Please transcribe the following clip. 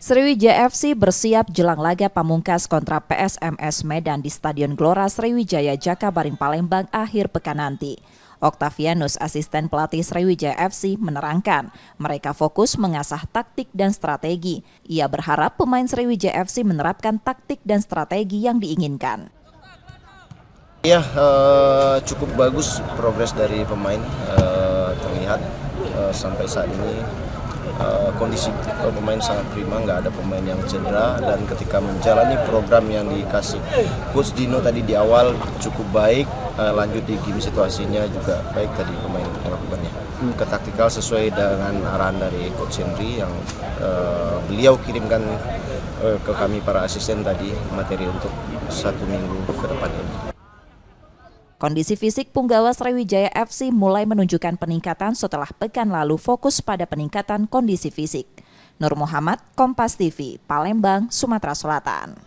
Sriwijaya FC bersiap jelang laga pamungkas kontra PSMS Medan di Stadion Gelora Sriwijaya Jakabaring Palembang akhir pekan nanti. Octavianus, asisten pelatih Sriwijaya FC, menerangkan mereka fokus mengasah taktik dan strategi. Ia berharap pemain Sriwijaya FC menerapkan taktik dan strategi yang diinginkan. Ya, cukup bagus progres dari pemain, terlihat sampai saat ini kondisi pemain sangat prima, nggak ada pemain yang cedera, dan ketika menjalani program yang dikasih Coach Dino tadi di awal cukup baik, lanjut di game situasinya juga baik tadi pemain melakukannya. Ke taktikal sesuai dengan arahan dari Coach Henry yang beliau kirimkan ke kami para asisten tadi materi untuk 1 minggu ke depan ini. Kondisi fisik punggawa Sriwijaya FC mulai menunjukkan peningkatan setelah pekan lalu fokus pada peningkatan kondisi fisik. Nur Muhammad, Kompas TV, Palembang, Sumatera Selatan.